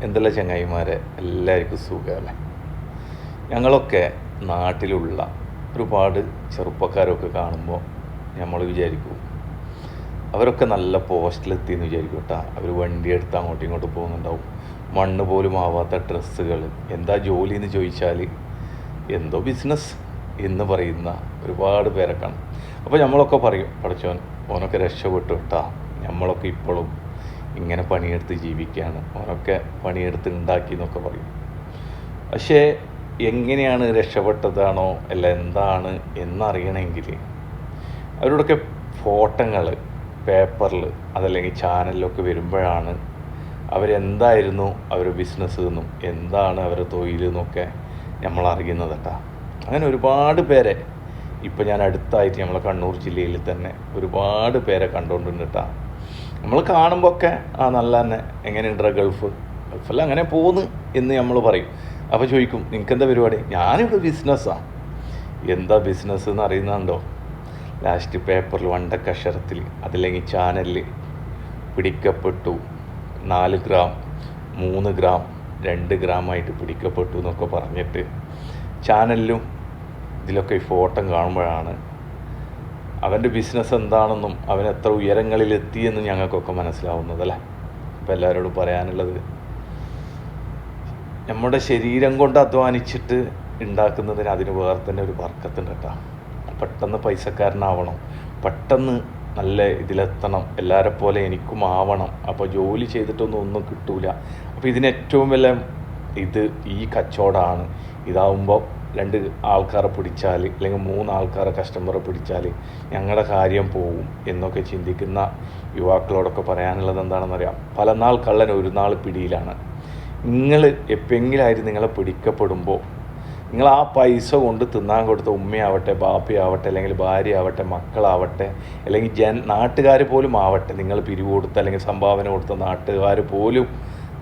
എന്തെല്ലാം ചങ്ങായിമാരെ, എല്ലാവർക്കും സുഖമല്ലേ? ഞങ്ങളൊക്കെ നാട്ടിലുള്ള ഒരുപാട് ചെറുപ്പക്കാരൊക്കെ കാണുമ്പോൾ നമ്മൾ വിചാരിക്കും അവരൊക്കെ നല്ല പോസ്റ്റിലെത്തിയെന്ന് വിചാരിക്കും കേട്ടോ. അവർ വണ്ടിയെടുത്ത് അങ്ങോട്ടും ഇങ്ങോട്ടും പോകുന്നുണ്ടാവും. മണ്ണ് പോലും ആവാത്ത ഡ്രസ്സുകൾ. എന്താ ജോലി എന്ന് ചോദിച്ചാൽ എന്തോ ബിസിനസ് എന്ന് പറയുന്ന ഒരുപാട് പേരെ കാണും. അപ്പോൾ നമ്മളൊക്കെ പറയും, പഠിച്ചോൻ ഓനൊക്കെ രക്ഷപ്പെട്ടു കേട്ടാ, നമ്മളൊക്കെ ഇപ്പോഴും ഇങ്ങനെ പണിയെടുത്ത് ജീവിക്കുകയാണ്, ഓനൊക്കെ പണിയെടുത്ത് ഉണ്ടാക്കി എന്നൊക്കെ പറയും. പക്ഷേ എങ്ങനെയാണ് രക്ഷപ്പെട്ടതാണോ അല്ല എന്താണ് എന്നറിയണമെങ്കിൽ അവരോടൊക്കെ ഫോട്ടോകൾ പേപ്പറിൽ അതല്ലെങ്കിൽ ചാനലിലൊക്കെ വരുമ്പോഴാണ് അവരെന്തായിരുന്നു അവരുടെ ബിസിനസ് എന്നും എന്താണ് അവരുടെ തൊഴിലെന്നൊക്കെ നമ്മൾ അറിയുന്നത് കേട്ടോ. അങ്ങനെ ഒരുപാട് പേരെ ഇപ്പോൾ ഞാൻ അടുത്തായിട്ട് നമ്മളെ കണ്ണൂർ ജില്ലയിൽ തന്നെ ഒരുപാട് പേരെ കണ്ടുകൊണ്ടുണ്ട് കേട്ടോ. നമ്മൾ കാണുമ്പോൾ ഒക്കെ നല്ല തന്നെ എങ്ങനെയുണ്ടോ ഗൾഫിൽ അങ്ങനെ പോകുന്നു എന്ന് നമ്മൾ പറയും. അപ്പോൾ ചോദിക്കും, നിനക്കെന്താ പരിപാടി? ഞാനിവിടെ ബിസിനസ്സാണ്. എന്താ ബിസിനസ് എന്ന് അറിയുന്നുണ്ടോ? ലാസ്റ്റ് പേപ്പറിൽ വണ്ടക്കക്ഷരത്തിൽ അതല്ലെങ്കിൽ ചാനലിൽ പിടിക്കപ്പെട്ടു 4 ഗ്രാം 3 ഗ്രാം 2 ഗ്രാമായിട്ട് പിടിക്കപ്പെട്ടു എന്നൊക്കെ പറഞ്ഞിട്ട് ചാനലിലും ഇതിലൊക്കെ ഈ ഫോട്ടോ കാണുമ്പോഴാണ് അവൻ്റെ ബിസിനസ് എന്താണെന്നും അവൻ എത്ര ഉയരങ്ങളിലെത്തിയെന്നും ഞങ്ങൾക്കൊക്കെ മനസ്സിലാവുന്നതല്ലേ. അപ്പോൾ എല്ലാവരോടും പറയാനുള്ളത്, നമ്മുടെ ശരീരം കൊണ്ട് അധ്വാനിച്ചിട്ട് ഉണ്ടാക്കുന്നതിന് അതിന് വേറെ തന്നെ ഒരു ബർക്കത്തുണ്ട് കേട്ടോ. പെട്ടെന്ന് പൈസക്കാരനാവണം, പെട്ടെന്ന് നല്ല ഇതിലെത്തണം, എല്ലാവരെ പോലെ എനിക്കും ആവണം. അപ്പോൾ ജോലി ചെയ്തിട്ടൊന്നും കിട്ടൂല. അപ്പോൾ ഇതിന് ഏറ്റവും വലിയ ഈ കച്ചവടമാണ്. ഇതാവുമ്പോൾ 2 ആൾക്കാരെ പിടിച്ചാൽ അല്ലെങ്കിൽ 3 ആൾക്കാരെ കസ്റ്റമറെ പിടിച്ചാൽ ഞങ്ങളുടെ കാര്യം പോവും എന്നൊക്കെ ചിന്തിക്കുന്ന യുവാക്കളോടൊക്കെ പറയാനുള്ളത് എന്താണെന്നറിയാം. പല നാൾ കള്ളൻ ഒരു നാൾ പിടിയിലാണ്. നിങ്ങൾ എപ്പോഴെങ്കിലായിട്ട് നിങ്ങളെ പിടിക്കപ്പെടുമ്പോൾ നിങ്ങൾ ആ പൈസ കൊണ്ട് തിന്നാൻ കൊടുത്ത ഉമ്മയാവട്ടെ ബാപ്പയാവട്ടെ അല്ലെങ്കിൽ ഭാര്യ ആവട്ടെ മക്കളാവട്ടെ അല്ലെങ്കിൽ നാട്ടുകാർ പോലും ആവട്ടെ, നിങ്ങൾ പിരിവ് കൊടുത്ത അല്ലെങ്കിൽ സംഭാവന കൊടുത്ത നാട്ടുകാർ പോലും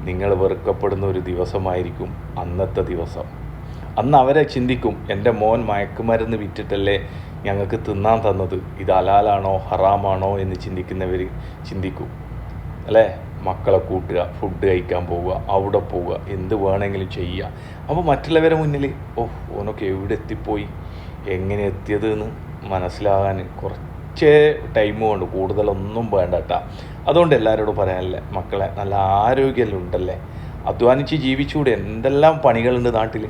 നിങ്ങൾ വെറുക്കപ്പെടുന്ന ഒരു ദിവസമായിരിക്കും അന്നത്തെ ദിവസം. അന്ന് അവരെ ചിന്തിക്കും, എൻ്റെ മോൻ മയക്കുമരുന്ന് വിറ്റിട്ടല്ലേ ഞങ്ങൾക്ക് തിന്നാൻ തന്നത്, ഇത് ഹലാലാണോ ഹറാമാണോ എന്ന് ചിന്തിക്കുന്നവർ ചിന്തിക്കും അല്ലേ. മക്കളെ കൂട്ടുക, ഫുഡ് കഴിക്കാൻ പോവുക, അവിടെ പോവുക, എന്ത് വേണമെങ്കിലും ചെയ്യുക. അപ്പോൾ മറ്റുള്ളവരെ മുന്നിൽ ഓനൊക്കെ എവിടെ എത്തിപ്പോയി, എങ്ങനെ എത്തിയത് എന്ന് മനസ്സിലാകാൻ കുറച്ചേ ടൈം കൊണ്ട്, കൂടുതലൊന്നും വേണ്ട കേട്ടോ. അതുകൊണ്ട് എല്ലാവരോടും പറയാനല്ലേ, മക്കളെ നല്ല ആരോഗ്യമെല്ലാം ഉണ്ടല്ലേ, അധ്വാനിച്ച് ജീവിച്ചുകൂടെ. എന്തെല്ലാം പണികളുണ്ട് നാട്ടിൽ.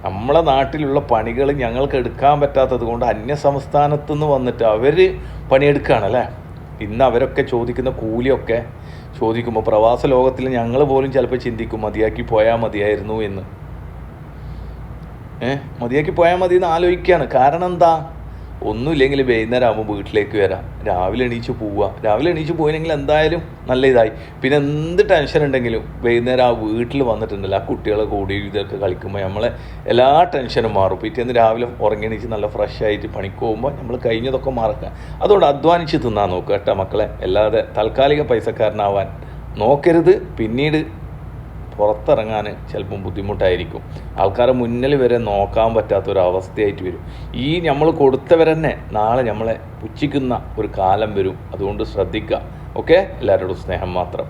നമ്മളെ നാട്ടിലുള്ള പണികൾ ഞങ്ങൾക്ക് എടുക്കാൻ പറ്റാത്തത് കൊണ്ട് അന്യ സംസ്ഥാനത്തു നിന്ന് വന്നിട്ട് അവർ പണിയെടുക്കുകയാണല്ലേ. ഇന്ന് അവരൊക്കെ ചോദിക്കുന്ന കൂലിയൊക്കെ ചോദിക്കുമ്പോൾ പ്രവാസ ലോകത്തിൽ ഞങ്ങൾ പോലും ചിലപ്പോൾ ചിന്തിക്കും മതിയാക്കി പോയാൽ മതിയായിരുന്നു എന്ന്. മതിയാക്കി പോയാൽ മതി എന്ന് ആലോചിക്കുകയാണ്. കാരണം എന്താ? ഒന്നുമില്ലെങ്കിൽ വൈകുന്നേരം ആകുമ്പോൾ വീട്ടിലേക്ക് വരാം, രാവിലെ എണീച്ച് പോവുക. രാവിലെ എണീച്ച് പോയില്ലെങ്കിൽ എന്തായാലും നല്ല ഇതായി. പിന്നെ എന്ത് ടെൻഷൻ ഉണ്ടെങ്കിലും വൈകുന്നേരം ആ വീട്ടിൽ വന്നിട്ടുണ്ടല്ലോ, ആ കുട്ടികളെ കൂടി ഇതൊക്കെ കളിക്കുമ്പോൾ നമ്മളെ എല്ലാ ടെൻഷനും മാറും. പിറ്റേന്ന് രാവിലെ ഉറങ്ങി എണീച്ച് നല്ല ഫ്രഷ് ആയിട്ട് പണിക്ക് പോകുമ്പോൾ നമ്മൾ കഴിഞ്ഞതൊക്കെ മറക്കുക. അതുകൊണ്ട് അധ്വാനിച്ച് തിന്നാൻ നോക്കുക കേട്ടോ മക്കളെ. അല്ലാതെ താൽക്കാലിക പൈസക്കാരനാവാൻ നോക്കരുത്. പിന്നീട് പുറത്തിറങ്ങാൻ ചിലപ്പം ബുദ്ധിമുട്ടായിരിക്കും. ആൾക്കാരെ മുന്നിൽ വരെ നോക്കാൻ പറ്റാത്തൊരവസ്ഥയായിട്ട് വരും. നമ്മൾ കൊടുത്തവരെന്നെ നാളെ നമ്മളെ പുച്ഛിക്കുന്ന ഒരു കാലം വരും. അതുകൊണ്ട് ശ്രദ്ധിക്കുക. ഓക്കെ, എല്ലാവരോടും സ്നേഹം മാത്രം.